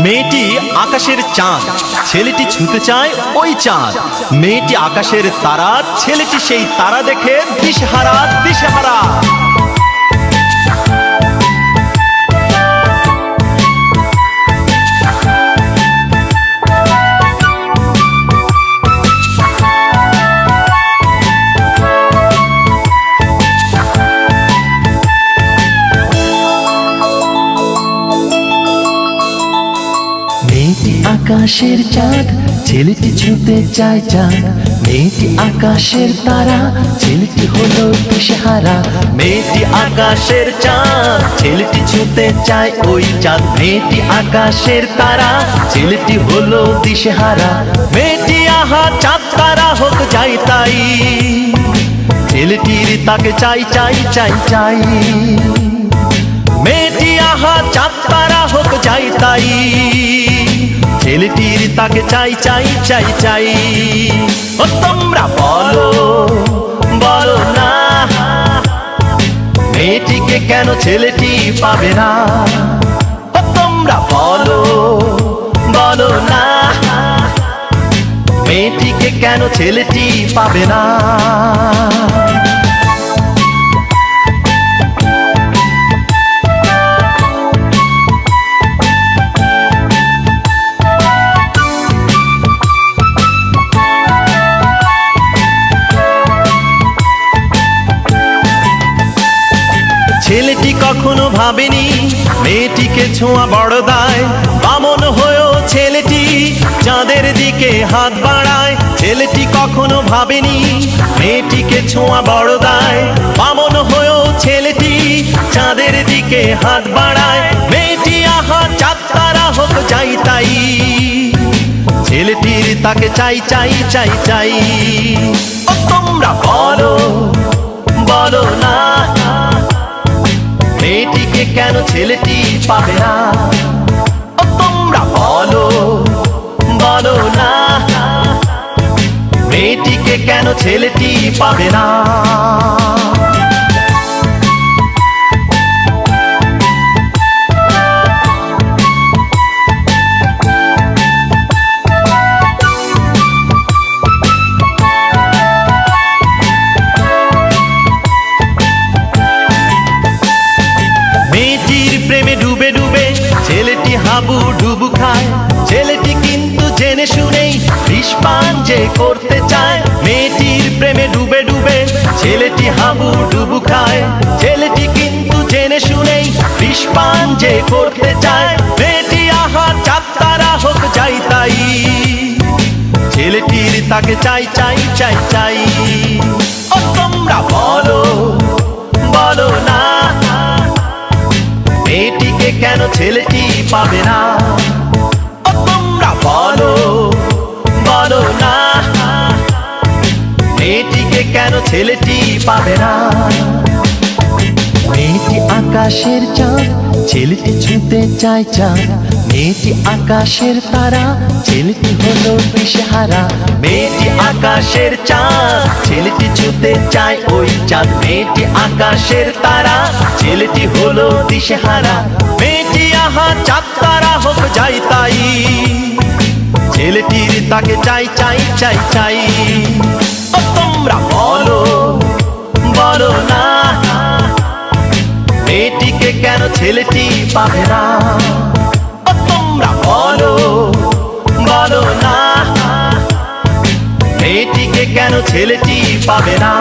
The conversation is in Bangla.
মেয়েটি আকাশের চাঁদ, ছেলেটি ছুঁতে চায় ওই চাঁদ। মেয়েটি আকাশের তারা, ছেলেটি সেই তারা দেখে দিশেহারা দিশেহারা। মেয়েটি আকাশের চাঁদ, ছেলেটি ছুঁতে চায় চাঁদ। মেয়েটি আকাশের তারা, ছেলেটি হলো দিশেহারা। মেয়েটি আকাশের চাঁদ, ছেলেটি ছুঁতে চায় ওই চাঁদ। মেয়েটি আকাশের তারা, ছেলেটি হলো দিশেহারা। মেয়েটি আহা চাঁদ তারা হোক যাই তাই, ছেলেটির তাকে চাই চাই চাই চাই। মেয়েটি আহা চাঁদ তারা হোক যাই তাই, ছেলেটির তাকে চাই চাই চাই চাই। ও তোমরা বলো বলো না, মেয়েটিকে কেন ছেলেটি পাবে না? ও তোমরা বলো বলো না, মেয়েটিকে কেন ছেলেটি পাবে না? ছেলেটি কখনো ভাবেনি মেয়েটিকে ছোঁয়া বড় দায়। বামন হয়েও ছেলেটি চাঁদের দিকে হাত বাড়ায়। ছেলেটি কখনো ভাবেনি মেয়েটিকে ছোঁয়া বড় দায়। বামন হয়েও ছেলেটি চাঁদের দিকে হাত বাড়ায়। মেয়েটি আহা চাঁদ তারা হোক যাই তাই, ছেলেটির তাকে চাই চাই চাই চাই। ও তোমরা বলো বলো না, মেয়েটিকে কেন ছেলেটি পাবে না? ও তোমরা বলো বলো না, মেয়েটিকে কেন ছেলেটি পাবে না? মেয়েটির প্রেমে ডুবে ডুবে ছেলেটি হাবু ডুবু খায়। ছেলেটি কিন্তু জেনে শুনেই বিষপান যে করতে চায়। মেয়েটির প্রেমে ডুবে ডুবে ছেলেটি হাবু ডুবু খায়। ছেলেটি কিন্তু জেনে শুনেই বিষপান যে করতে চায়। মেয়েটি আহা চাঁদ তারা হোক যাই তাই, ছেলেটির তাকে চাই চাই চাই চাই। ও তোমরা বলো বলো না, মেয়েটিকে কেন ছেলেটি পাবে না? ও তোমরা বলো বলো না, মেয়েটিকে কেন ছেলেটি পাবে না? মেয়েটি আকাশের চাঁদ, ছেলেটি ছুঁতে চায় চাঁদ। মেয়েটি আকাশের তারা, ছেলেটি হলো দিশেহারা। মেয়েটি আকাশের চাঁদ, ছেলেটি ছুঁতে চায় ওই চাঁদ। মেয়েটি আকাশের তারা, ছেলেটি হলো দিশেহারা। মেয়েটি আহা চাঁদ তারা হোক যাই তাই, ছেলেটির তাকে চাই চাই চাই চাই। ও তোমরা বলো বলো না, মেয়েটিকে কেন ছেলেটি পাবে না? ও তোমরা বলো বলো না, মেয়েটিকে কেন ছেলেটি পাবে না?